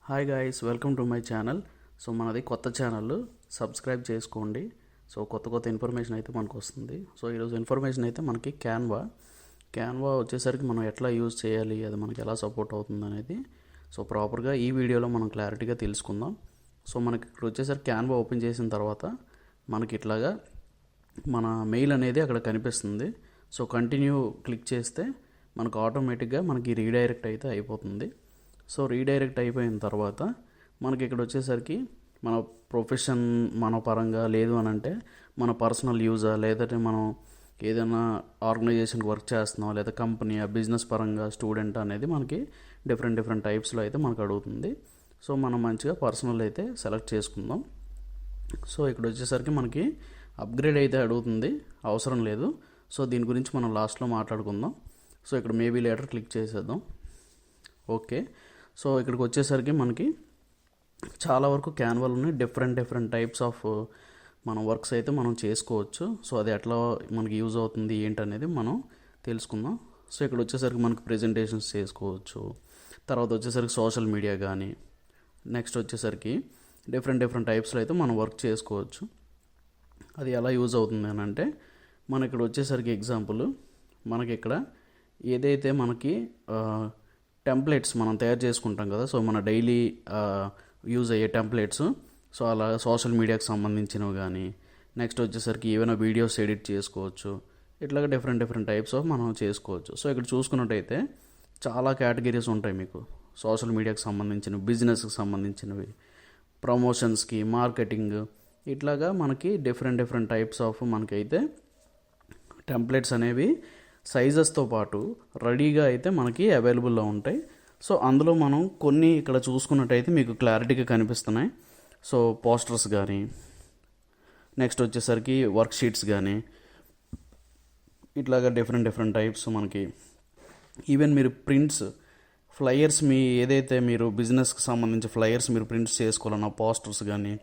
Hi guys, welcome to my channel. So మనది కొత్త channel, subscribe చేసుకోండి. సో కొత్త ఇన్ఫర్మేషన్ అయితే మనకు వస్తుంది. సో ఈరోజు ఇన్ఫర్మేషన్ అయితే మనకి క్యాన్వా వచ్చేసరికి మనం ఎట్లా యూజ్ చేయాలి, అది మనకి ఎలా సపోర్ట్ అవుతుంది అనేది సో ప్రాపర్గా ఈ వీడియోలో మనం క్లారిటీగా తెలుసుకుందాం. సో మనకి ఇక్కడ వచ్చేసరికి క్యాన్వా ఓపెన్ చేసిన తర్వాత మనకి ఇట్లాగా మన మెయిల్ అనేది అక్కడ కనిపిస్తుంది. సో కంటిన్యూ క్లిక్ చేస్తే మనకు ఆటోమేటిక్గా మనకి రీడైరెక్ట్ అయితే అయిపోతుంది. సో రీడైరెక్ట్ అయిపోయిన తర్వాత మనకి ఇక్కడ వచ్చేసరికి మన ప్రొఫెషన్ మన పరంగా లేదు అని అంటే మన పర్సనల్ యూజా, లేదంటే మనం ఏదైనా ఆర్గనైజేషన్కి వర్క్ చేస్తున్నాం, లేదా కంపెనీ బిజినెస్ పరంగా స్టూడెంట్ అనేది మనకి డిఫరెంట్ టైప్స్లో అయితే మనకు అడుగుతుంది. సో మనం మంచిగా పర్సనల్ అయితే సెలెక్ట్ చేసుకుందాం. సో ఇక్కడ వచ్చేసరికి మనకి అప్గ్రేడ్ అయితే అడుగుతుంది, అవసరం లేదు. సో దీని గురించి మనం లాస్ట్లో మాట్లాడుకుందాం. సో ఇక్కడ మేబీ లేటర్ క్లిక్ చేసేద్దాం. ఓకే, సో ఇక్కడికి వచ్చేసరికి మనకి చాలా వరకు క్యాన్వాలు ఉన్నాయి. డిఫరెంట్ టైప్స్ ఆఫ్ మనం వర్క్స్ అయితే మనం చేసుకోవచ్చు. సో అది ఎట్లా మనకి యూజ్ అవుతుంది ఏంటనేది మనం తెలుసుకుందాం. సో ఇక్కడ వచ్చేసరికి మనకి ప్రెజెంటేషన్స్ చేసుకోవచ్చు. తర్వాత వచ్చేసరికి సోషల్ మీడియా కానీ, నెక్స్ట్ వచ్చేసరికి డిఫరెంట్ టైప్స్లో అయితే మనం వర్క్ చేసుకోవచ్చు. అది ఎలా యూజ్ అవుతుంది అని అంటే మన ఇక్కడ వచ్చేసరికి ఎగ్జాంపుల్ మనకి ఇక్కడ ఏదైతే మనకి టెంప్లెట్స్ మనం తయారు చేసుకుంటాం కదా, సో మన డైలీ యూజ్ అయ్యే టెంప్లెట్స్, సో అలా సోషల్ మీడియాకి సంబంధించినవి కానీ, నెక్స్ట్ వచ్చేసరికి ఏమైనా వీడియోస్ ఎడిట్ చేసుకోవచ్చు. ఇట్లాగా డిఫరెంట్ టైప్స్ ఆఫ్ మనం చేసుకోవచ్చు. సో ఇక్కడ చూసుకున్నట్టయితే చాలా కేటగిరీస్ ఉంటాయి మీకు. సోషల్ మీడియాకి సంబంధించినవి, బిజినెస్కి సంబంధించినవి, ప్రమోషన్స్కి, మార్కెటింగ్, ఇట్లాగా మనకి డిఫరెంట్ టైప్స్ ఆఫ్ మనకైతే టెంప్లెట్స్ అనేవి సైజెస్తో పాటు రెడీగా అయితే మనకి అవైలబుల్లో ఉంటాయి. సో అందులో మనం కొన్ని ఇక్కడ చూసుకున్నట్టయితే మీకు క్లారిటీగా కనిపిస్తున్నాయి. సో పోస్టర్స్ కానీ, నెక్స్ట్ వచ్చేసరికి వర్క్ షీట్స్ కానీ, ఇట్లాగా డిఫరెంట్ టైప్స్ మనకి. ఈవెన్ మీరు ప్రింట్స్, ఫ్లయర్స్, మీ ఏదైతే మీరు బిజినెస్కి సంబంధించి ఫ్లయర్స్ మీరు ప్రింట్స్ చేసుకోవాలన్న పోస్టర్స్ కానీ,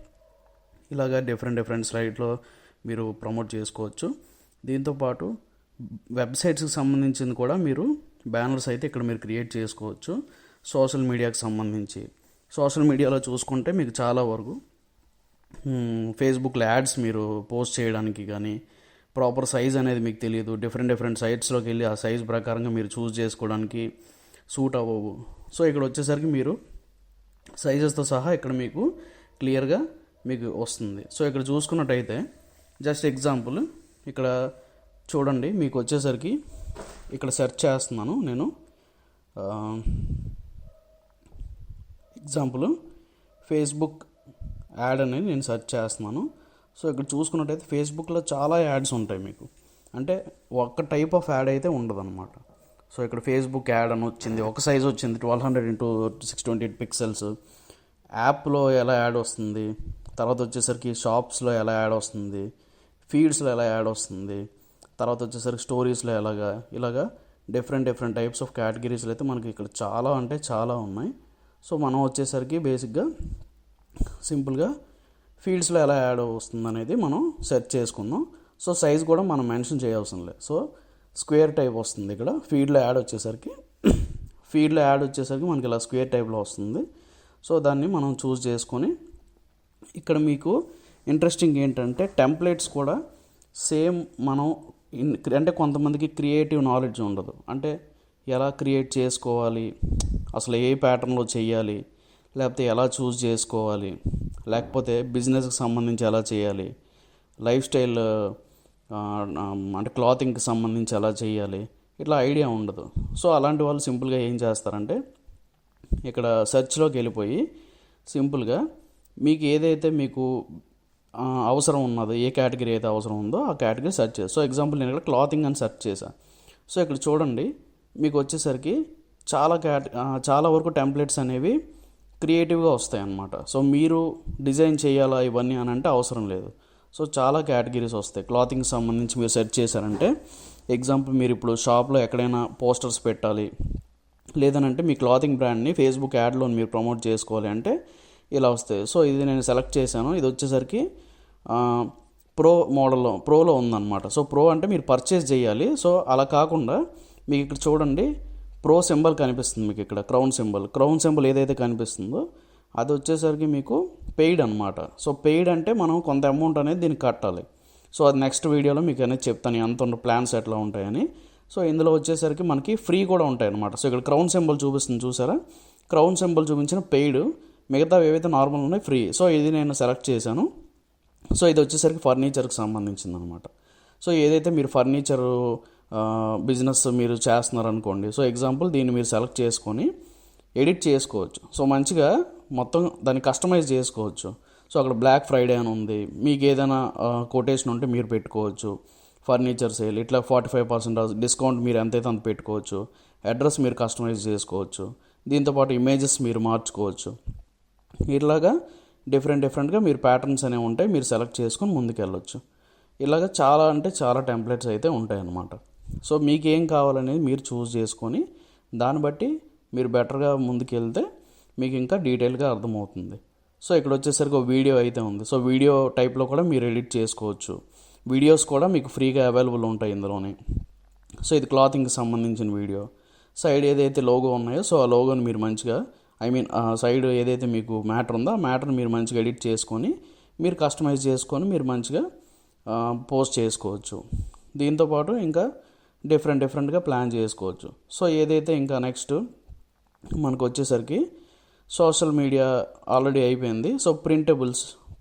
ఇలాగా డిఫరెంట్ స్లైడ్లో మీరు ప్రమోట్ చేసుకోవచ్చు. దీంతోపాటు వెబ్సైట్స్కి సంబంధించింది కూడా మీరు బ్యానర్స్ అయితే ఇక్కడ మీరు క్రియేట్ చేసుకోవచ్చు. సోషల్ మీడియాకి సంబంధించి సోషల్ మీడియాలో చూసుకుంటే మీకు చాలా వరకు ఫేస్బుక్లో యాడ్స్ మీరు పోస్ట్ చేయడానికి కానీ ప్రాపర్ సైజ్ అనేది మీకు తెలియదు. డిఫరెంట్ సైట్స్లోకి వెళ్ళి ఆ సైజ్ ప్రకారంగా మీరు చూస్ చేసుకోవడానికి సూట్ అవ్వవు. సో ఇక్కడ వచ్చేసరికి మీరు సైజెస్తో సహా ఇక్కడ మీకు క్లియర్గా మీకు వస్తుంది. సో ఇక్కడ చూసుకున్నట్టయితే జస్ట్ ఎగ్జాంపుల్ ఇక్కడ చూడండి, మీకు వచ్చేసరికి ఇక్కడ సెర్చ్ చేస్తున్నాను నేను. ఎగ్జాంపుల్ ఫేస్బుక్ యాడ్ అనేది నేను సెర్చ్ చేస్తున్నాను. సో ఇక్కడ చూసుకున్నట్టయితే ఫేస్బుక్లో చాలా యాడ్స్ ఉంటాయి మీకు. అంటే ఒక్క టైప్ ఆఫ్ యాడ్ అయితే ఉండదు అనమాట. సో ఇక్కడ ఫేస్బుక్ యాడ్ అని వచ్చింది, ఒక సైజ్ వచ్చింది 1200x628 పిక్సెల్స్. యాప్లో ఎలా యాడ్ వస్తుంది, తర్వాత వచ్చేసరికి షాప్స్లో ఎలా యాడ్ వస్తుంది, ఫీడ్స్లో ఎలా యాడ్ వస్తుంది, తర్వాత వచ్చేసరికి స్టోరీస్లో ఇలాగా డిఫరెంట్ టైప్స్ ఆఫ్ కేటగిరీస్లో అయితే మనకి ఇక్కడ చాలా ఉన్నాయి. సో మనం వచ్చేసరికి బేసిక్గా సింపుల్గా ఫీల్డ్స్లో ఎలా యాడ్ వస్తుంది అనేది మనం సెర్చ్ చేసుకుందాం. సో సైజ్ కూడా మనం మెన్షన్ చేయవలసిన లేదు. సో స్క్వేర్ టైప్ వస్తుంది ఇక్కడ ఫీడ్లో యాడ్ వచ్చేసరికి మనకి ఇలా స్క్వేర్ టైప్లో వస్తుంది. సో దాన్ని మనం చూస్ చేసుకొని ఇక్కడ మీకు ఇంట్రెస్టింగ్ ఏంటంటే టెంప్లెట్స్ కూడా సేమ్ మనం అంటే కొంతమందికి క్రియేటివ్ నాలెడ్జ్ ఉండదు. అంటే ఎలా క్రియేట్ చేసుకోవాలి, అసలు ఏ ప్యాటర్న్లో చేయాలి, లేకపోతే ఎలా చూస్ చేసుకోవాలి, లేకపోతే బిజినెస్కి సంబంధించి ఎలా చేయాలి, లైఫ్ స్టైల్ అంటే క్లాతింగ్కి సంబంధించి ఎలా చేయాలి, ఇట్లా ఐడియా ఉండదు. సో అలాంటి వాళ్ళు సింపుల్గా ఏం చేస్తారంటే ఇక్కడ సెర్చ్లోకి వెళ్ళిపోయి సింపుల్గా మీకు ఏదైతే మీకు అవసరం ఉన్నదో, ఏ కేటగిరీ అయితే అవసరం ఉందో ఆ కేటగిరీ సెర్చ్ చేసి. సో ఎగ్జాంపుల్ నేను ఇక్కడ క్లాతింగ్ అని సెర్చ్ చేశాను. సో ఇక్కడ చూడండి మీకు వచ్చేసరికి చాలా వరకు టెంప్లెట్స్ అనేవి క్రియేటివ్గా వస్తాయి అన్నమాట. సో మీరు డిజైన్ చేయాలా ఇవన్నీ అని అంటే అవసరం లేదు. సో చాలా కేటగిరీస్ వస్తాయి. క్లాతింగ్కి సంబంధించి మీరు సెర్చ్ చేశారంటే ఎగ్జాంపుల్ మీరు ఇప్పుడు షాప్లో ఎక్కడైనా పోస్టర్స్ పెట్టాలి, లేదనంటే మీ క్లాతింగ్ బ్రాండ్ని ఫేస్బుక్ యాడ్లో మీరు ప్రమోట్ చేసుకోవాలి అంటే ఇలా వస్తాయి. సో ఇది నేను సెలెక్ట్ చేశాను. ఇది వచ్చేసరికి ప్రోలో ఉందన్నమాట. సో ప్రో అంటే మీరు పర్చేస్ చేయాలి. సో అలా కాకుండా మీకు ఇక్కడ చూడండి ప్రో సింబల్ కనిపిస్తుంది మీకు ఇక్కడ క్రౌన్ సింబల్ ఏదైతే కనిపిస్తుందో అది వచ్చేసరికి మీకు పెయిడ్ అనమాట. సో పెయిడ్ అంటే మనం కొంత అమౌంట్ అనేది దీనికి కట్టాలి. సో అది నెక్స్ట్ వీడియోలో మీకు అనేది చెప్తాను ఎంత ప్లాన్స్ ఎట్లా ఉంటాయని. సో ఇందులో వచ్చేసరికి మనకి ఫ్రీ కూడా ఉంటాయి అనమాట. సో ఇక్కడ క్రౌన్ సింబల్ చూపిస్తుంది చూసారా, క్రౌన్ సింబల్ చూపించిన పెయిడ్, మిగతా ఏవైతే నార్మల్ ఉన్నాయి ఫ్రీ. సో ఇది నేను సెలెక్ట్ చేశాను. సో ఇది వచ్చేసరికి ఫర్నిచర్కి సంబంధించింది అనమాట. సో ఏదైతే మీరు ఫర్నిచర్ బిజినెస్ మీరు చేస్తున్నారనుకోండి, సో ఎగ్జాంపుల్ దీన్ని మీరు సెలెక్ట్ చేసుకొని ఎడిట్ చేసుకోవచ్చు. సో మంచిగా మొత్తం దాన్ని కస్టమైజ్ చేసుకోవచ్చు. సో అక్కడ బ్లాక్ ఫ్రైడే అని ఉంది, మీకు ఏదైనా కొటేషన్ ఉంటే మీరు పెట్టుకోవచ్చు. ఫర్నిచర్ సేల్ ఇట్లా 45% డిస్కౌంట్ మీరు ఎంతైతే అంత పెట్టుకోవచ్చు. అడ్రస్ మీరు కస్టమైజ్ చేసుకోవచ్చు. దీంతోపాటు ఇమేజెస్ మీరు మార్చుకోవచ్చు. ఇలాగా డిఫరెంట్గా మీరు ప్యాటర్న్స్ అనేవి ఉంటాయి, మీరు సెలెక్ట్ చేసుకొని ముందుకెళ్ళొచ్చు. ఇలాగ చాలా అంటే చాలా టెంప్లెట్స్ అయితే ఉంటాయి అన్నమాట. సో మీకు ఏం కావాలనేది మీరు చూస్ చేసుకొని దాన్ని బట్టి మీరు బెటర్గా ముందుకెళ్తే మీకు ఇంకా డీటెయిల్గా అర్థమవుతుంది. సో ఇక్కడ వచ్చేసరికి ఒక వీడియో అయితే ఉంది. సో వీడియో టైప్లో కూడా మీరు ఎడిట్ చేసుకోవచ్చు. వీడియోస్ కూడా మీకు ఫ్రీగా అవైలబుల్ ఉంటాయి ఇందులోనే. సో ఇది క్లాతింగ్కి సంబంధించిన వీడియో. సైడ్ ఏదైతే లోగో ఉన్నాయో సో ఆ లోగోని మీరు మంచిగా సైడ్ ఏదైతే మీకు మ్యాటర్ ఉందో ఆ మ్యాటర్ని మీరు మంచిగా ఎడిట్ చేసుకొని మీరు కస్టమైజ్ చేసుకొని మీరు మంచిగా పోస్ట్ చేసుకోవచ్చు. దీంతోపాటు ఇంకా డిఫరెంట్గా ప్లాన్ చేసుకోవచ్చు. సో ఏదైతే ఇంకా నెక్స్ట్ మనకు వచ్చేసరికి సోషల్ మీడియా ఆల్రెడీ అయిపోయింది. సో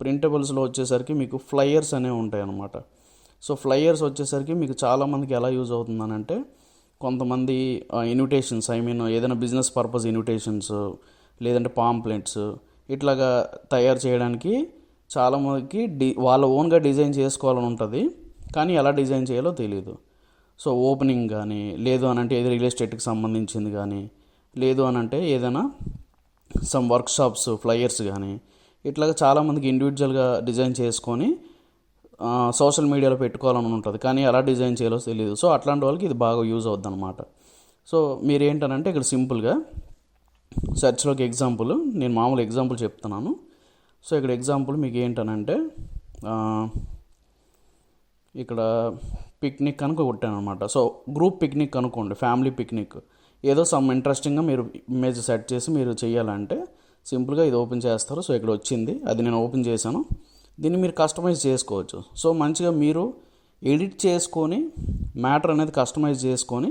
ప్రింటబుల్స్లో వచ్చేసరికి మీకు ఫ్లైయర్స్ అనేవి ఉంటాయి అన్నమాట. సో ఫ్లైయర్స్ వచ్చేసరికి మీకు చాలామందికి ఎలా యూజ్ అవుతుందనంటే, కొంతమంది ఇన్విటేషన్స్ ఏదైనా బిజినెస్ పర్పస్ ఇన్విటేషన్స్ లేదంటే పాంప్లెట్స్ ఇట్లాగా తయారు చేయడానికి చాలామందికి వాళ్ళ ఓన్గా డిజైన్ చేసుకోవాలని ఉంటుంది, కానీ ఎలా డిజైన్ చేయాలో తెలియదు. సో ఓపెనింగ్ కానీ లేదు అనంటే ఏదో రియల్ ఎస్టేట్కి సంబంధించింది కానీ లేదు అనంటే ఏదైనా సమ్ వర్క్షాప్స్ ఫ్లైయర్స్ కానీ ఇట్లాగా చాలామందికి ఇండివిజువల్గా డిజైన్ చేసుకొని సోషల్ మీడియాలో పెట్టుకోవాలని ఉంటుంది, కానీ ఎలా డిజైన్ చేయాలో తెలియదు. సో అట్లాంటి వాళ్ళకి ఇది బాగా యూజ్ అవుద్ది అనమాట. సో మీరు ఏంటనంటే ఇక్కడ సింపుల్గా సెర్చ్లోకి ఎగ్జాంపుల్, నేను మామూలు ఎగ్జాంపుల్ చెప్తున్నాను. సో ఇక్కడ ఎగ్జాంపుల్ మీకు ఏంటనంటే ఇక్కడ పిక్నిక్ కనుక కొట్టాను అనమాట. సో గ్రూప్ పిక్నిక్ అనుకోండి, ఫ్యామిలీ పిక్నిక్, ఏదో సమ్ ఇంట్రెస్టింగ్గా మీరు ఇమేజ్ సెట్ చేసి మీరు చేయాలంటే సింపుల్గా ఇది ఓపెన్ చేస్తారు. సో ఇక్కడ వచ్చింది, అది నేను ఓపెన్ చేశాను. దీన్ని మీరు కస్టమైజ్ చేసుకోవచ్చు. సో మంచిగా మీరు ఎడిట్ చేసుకొని మ్యాటర్ అనేది కస్టమైజ్ చేసుకొని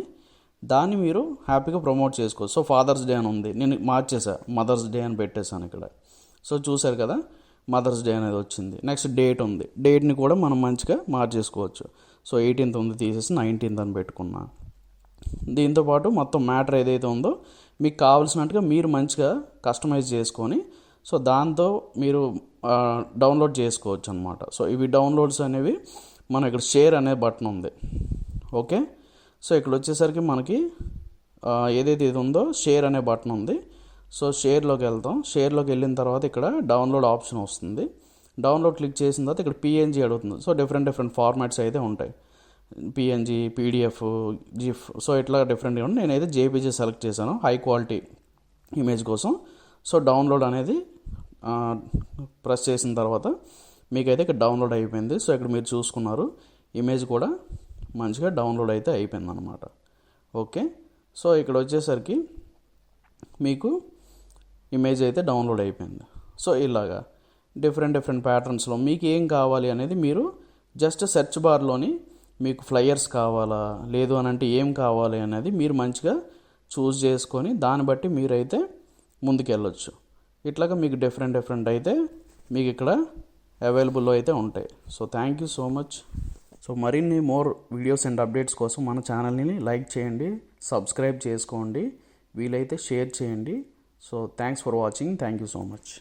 దాన్ని మీరు హ్యాపీగా ప్రమోట్ చేసుకోవచ్చు. సో ఫాదర్స్ డే అని ఉంది, నేను మార్చేసా, మదర్స్ డే అని పెట్టేశాను ఇక్కడ. సో చూశారు కదా, మదర్స్ డే అనేది వచ్చింది. నెక్స్ట్ డేట్ ఉంది, డేట్ని కూడా మనం మంచిగా మార్చేసుకోవచ్చు. సో 18th ఉంది తీసేసి 19th అని పెట్టుకున్నా. దీంతోపాటు మొత్తం మ్యాటర్ ఏదైతే ఉందో మీకు కావాల్సినట్టుగా మీరు మంచిగా కస్టమైజ్ చేసుకొని సో దాంతో మీరు డౌన్లోడ్ చేసుకోవచ్చు అనమాట. సో ఇవి డౌన్లోడ్స్ అనేవి మనం ఇక్కడ షేర్ అనే బటన్ ఉంది. ఓకే, సో ఇక్కడ వచ్చేసరికి మనకి ఏదైతే ఇది ఉందో షేర్ అనే బటన్ ఉంది. సో షేర్లోకి వెళ్తాం. షేర్లోకి వెళ్ళిన తర్వాత ఇక్కడ డౌన్లోడ్ ఆప్షన్ వస్తుంది. డౌన్లోడ్ క్లిక్ చేసిన తర్వాత ఇక్కడ పిఎన్జీ అడుగుతుంది. సో డిఫరెంట్ ఫార్మాట్స్ అయితే ఉంటాయి, పిఎన్జీ, పీడిఎఫ్, జిఫ్, సో ఇట్లా డిఫరెంట్గా ఉంటాయి. నేనైతే జేపీజీ సెలెక్ట్ చేశాను హై క్వాలిటీ ఇమేజ్ కోసం. సో డౌన్లోడ్ అనేది ప్రెస్ చేసిన తర్వాత మీకైతే ఇక్కడ డౌన్లోడ్ అయిపోయింది. సో ఇక్కడ మీరు చూసుకున్నారు, ఇమేజ్ కూడా మంచిగా డౌన్లోడ్ అయితే అయిపోయింది అనమాట. ఓకే, సో ఇక్కడ వచ్చేసరికి మీకు ఇమేజ్ అయితే డౌన్లోడ్ అయిపోయింది. సో ఇలాగా డిఫరెంట్ ప్యాటర్న్స్లో మీకు ఏం కావాలి అనేది మీరు జస్ట్ సెర్చ్ బార్లోని మీకు ఫ్లైయర్స్ కావాలా లేదు అని అంటే ఏం కావాలి అనేది మీరు మంచిగా చూస్ చేసుకొని దాన్ని బట్టి మీరైతే ముందుకెళ్ళొచ్చు. ఇట్లాగా మీకు డిఫరెంట్ అయితే మీకు ఇక్కడ అవైలబుల్లో అయితే ఉంటాయి. So thank you so much. So మరిన్ని మోర్ వీడియోస్ అండ్ అప్డేట్స్ కోసం మన ఛానల్ని లైక్ చేయండి, సబ్స్క్రైబ్ చేసుకోండి, వీలైతే షేర్ చేయండి. So thanks for watching. Thank you so much.